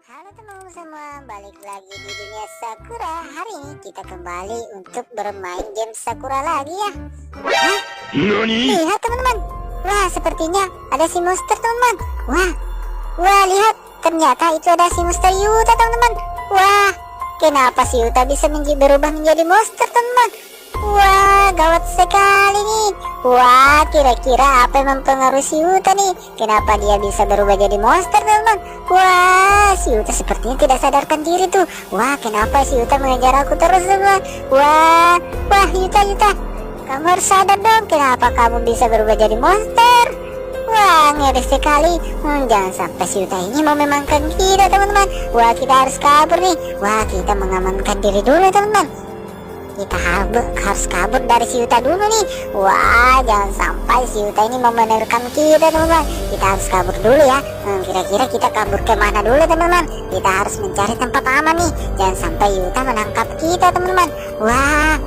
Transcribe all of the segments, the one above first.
Halo teman-teman semua, balik lagi di dunia Sakura. Hari ini kita kembali untuk bermain game Sakura lagi ya. Hah? Lihat teman-teman. Wah, sepertinya ada si monster teman-teman. Wah, lihat. Ternyata itu ada si monster Yuta teman-teman. Wah, kenapa si Yuta bisa berubah menjadi monster teman-teman? Wah, gawat sekali nih. Wah, kira-kira apa yang mempengaruhi si Yuta nih? Kenapa dia bisa berubah jadi monster teman-teman? Wah, si Yuta sepertinya tidak sadarkan diri tuh. Wah, kenapa si Yuta mengejar aku terus teman-teman? Wah, Yuta, kamu harus sadar dong. Kenapa kamu bisa berubah jadi monster? Wah, ngeri sekali. Jangan sampai si Yuta ini mau memakan kita teman-teman. Wah, kita harus kabur nih. Wah, kita mengamankan diri dulu teman-teman. Kita harus kabur dari si Yuta dulu nih. Wah, jangan sampai si Yuta ini mau menerkam kita teman-teman. Kita harus kabur dulu ya. Kira-kira kita kabur kemana dulu teman-teman? Kita harus mencari tempat aman nih. Jangan sampai Yuta menangkap kita teman-teman. Wah,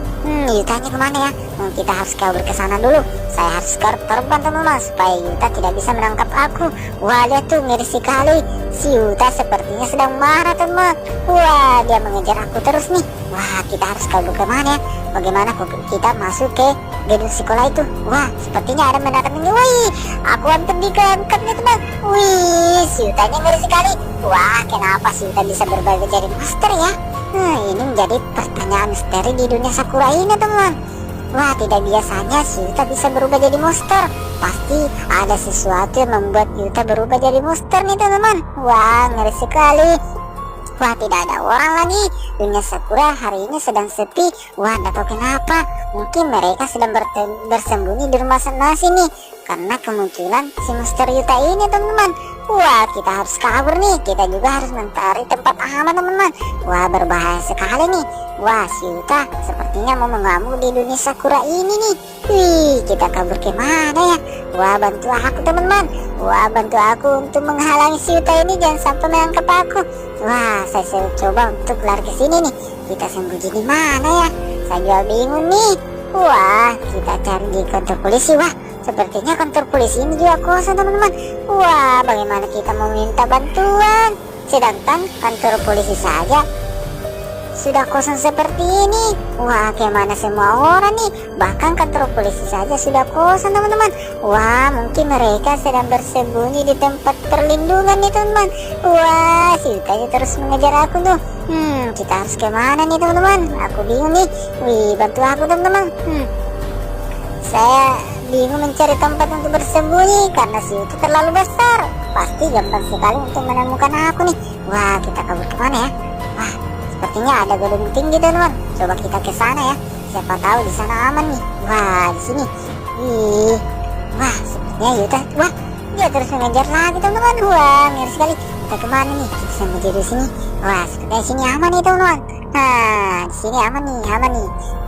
Yutanya kemana ya? Kita harus kabur ke sana dulu. Saya harus terbang teman-teman supaya Yuta tidak bisa menangkap aku. Wah, lihat tuh, ngeri sekali. Si Yuta sepertinya sedang marah teman-teman. Wah, dia mengejar aku terus nih. Wah, kita harus kabur kemana ya? Bagaimana kita masuk ke gedung sekolah itu? Wah, sepertinya ada mendarat ini. Wih, aku hampir diangkat nih teman. Wih, si Yutanya ngeri sekali. Wah, kenapa si Yuta bisa berubah jadi monster ya? Ini menjadi pertanyaan misteri di dunia Sakura ini teman. Wah, tidak biasanya si Yuta bisa berubah jadi monster. Pasti ada sesuatu yang membuat Yuta berubah jadi monster nih teman-teman. Wah, ngeri sekali. Wah, tidak ada orang lagi. Dunia Sakura hari ini sedang sepi. Wah, tidak tahu kenapa. Mungkin mereka sedang bersembunyi di rumah sana sini. Karena kemunculan si monster Yuta ini teman-teman. Wah, kita harus kabur nih. Kita juga harus mencari tempat aman teman-teman. Wah, berbahaya sekali nih. Wah, si Yuta sepertinya mau mengamuk di dunia Sakura ini nih. Wih, kita kabur kemana ya? Wah, bantu aku teman-teman. Wah, bantu aku untuk menghalangi si Yuta ini jangan sampai menangkap aku. Wah, saya coba untuk lari ke sini nih. Kita sembunyi di mana ya? Saya juga bingung nih. Wah, kita cari di kantor polisi. Wah, sepertinya kantor polisi ini juga kosong teman-teman. Wah, bagaimana kita mau minta bantuan? Sedangkan kantor polisi saja sudah kosong seperti ini. Wah, gimana semua orang nih? Bahkan kantor polisi saja sudah kosong teman-teman. Wah, mungkin mereka sedang bersembunyi di tempat perlindungan nih teman-teman. Wah, si Yutanya terus mengejar aku tuh. Kita harus kemana nih teman-teman? Aku bingung nih. Wih, bantu aku teman-teman. Saya bingung mencari tempat untuk bersembunyi karena si Yuta terlalu besar. Pasti gampang sekali untuk menemukan aku nih. Wah, kita kabur kemana ya? Wah, sepertinya ada gedung tinggi teman-teman. Coba kita ke sana ya. Siapa tahu di sana aman nih. Wah, di sini. Wah, sepertinya Yuta. Wah, dia terus mengejar lagi teman-teman. Wah, ngeri sekali. Kita kemana nih? Kita sembunyi di sini. Wah, sepertinya di sini aman nih teman-teman. Nah, di sini aman nih.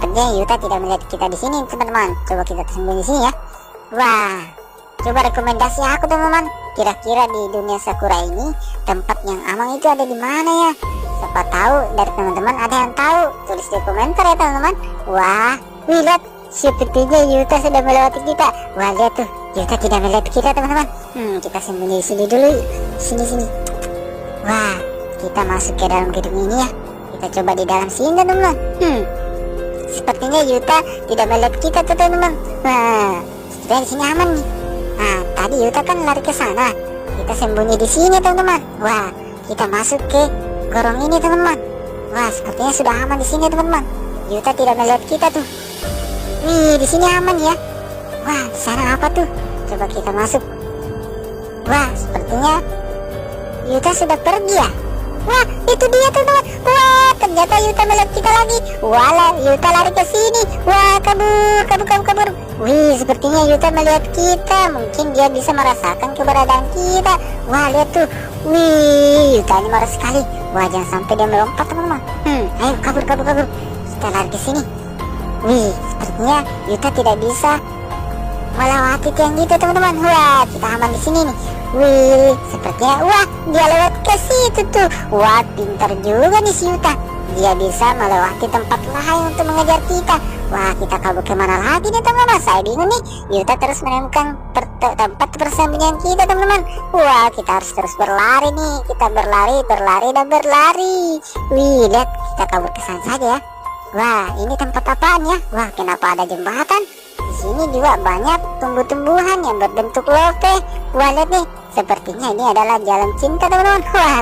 Sepertinya Yuta tidak melihat kita di sini teman-teman. Coba kita sembunyi di sini ya. Wah, coba rekomendasi aku teman-teman. Kira-kira di dunia Sakura ini tempat yang aman itu ada di mana ya? Siapa tahu dari teman-teman ada yang tahu, tulis di komentar ya teman-teman. Wah, lihat, sepertinya Yuta sudah melewati kita. Wah, lihat tuh, Yuta tidak melihat kita teman-teman. Kita sembunyi di sini dulu. Sini. Wah, kita masuk ke dalam gedung ini ya. Kita coba di dalam sini teman-teman. Sepertinya Yuta tidak melihat kita tuh teman-teman. Wah, sepertinya di sini aman nih. Nah, tadi Yuta kan lari ke sana. Kita sembunyi di sini teman-teman. Wah, kita masuk ke gorong ini teman-teman. Wah, sepertinya sudah aman di sini teman-teman. Yuta tidak melihat kita tuh. Wih, di sini aman ya. Wah, di sana apa tuh? Coba kita masuk. Wah, sepertinya Yuta sudah pergi ya. Wah, itu dia teman-teman. Wah, ternyata Yuta melihat kita lagi. Walah, Yuta lari ke sini. Wah, kabur. Wih, sepertinya Yuta melihat kita. Mungkin dia bisa merasakan keberadaan kita. Wah, lihat tuh. Wih, Yuta ini marah sekali. Wah, jangan sampai dia melompat teman-teman. Ayo kabur. Kita lari ke sini. Wih, sepertinya Yuta tidak bisa melewati tiang gitu teman-teman. Wah, kita aman di sini nih. Wih, sepertinya dia lewat ke situ tuh. Wah, pintar juga nih si Yuta. Dia bisa melewati tempat lain untuk mengejar kita. Wah, kita kabur kemana lagi nih teman-teman? Saya bingung nih. Yuta terus menemukan tempat persembunyian kita teman-teman. Wah, kita harus terus berlari nih. Kita berlari dan berlari. Wih, lihat, kita kabur ke sana saja ya. Wah, ini tempat apaan ya? Wah, kenapa ada jembatan? Di sini juga banyak tumbuh-tumbuhan yang berbentuk lope. Wah, lihat nih, sepertinya ini adalah jalan cinta teman-teman. Wah,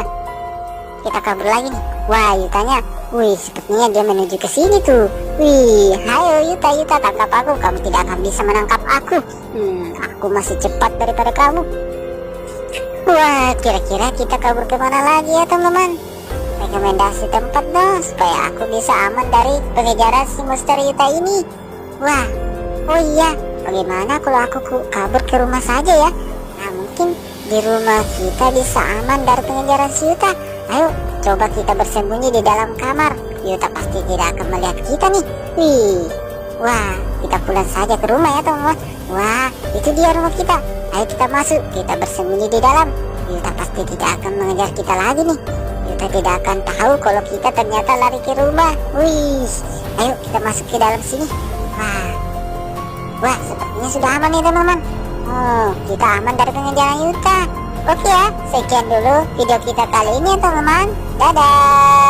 kita kabur lagi nih. Wah, Yutanya, wih, sepertinya dia menuju ke sini tuh. Wih, ayo Yuta, tangkap aku. Kamu tidak akan bisa menangkap aku. Aku masih cepat daripada kamu. Wah, kira-kira kita kabur kemana lagi ya teman-teman? Rekomendasi tempat dong, supaya aku bisa aman dari pengejaran si monster Yuta ini. Wah, oh iya, bagaimana kalau aku kabur ke rumah saja ya? Nah, mungkin di rumah kita bisa aman dari pengejaran si Yuta. Ayo, coba kita bersembunyi di dalam kamar. Yuta pasti tidak akan melihat kita nih. Wih, wah, kita pulang saja ke rumah ya teman-teman. Wah, itu dia rumah kita. Ayo kita masuk, kita bersembunyi di dalam. Yuta pasti tidak akan mengejar kita lagi nih. Yuta tidak akan tahu kalau kita ternyata lari ke rumah. Wih, ayo kita masuk ke dalam sini. Wah, sepertinya sudah aman nih teman-teman. Oh, kita aman dari pengejaran Yuta. Oke ya, sekian dulu video kita kali ini ya teman-teman. Dadah.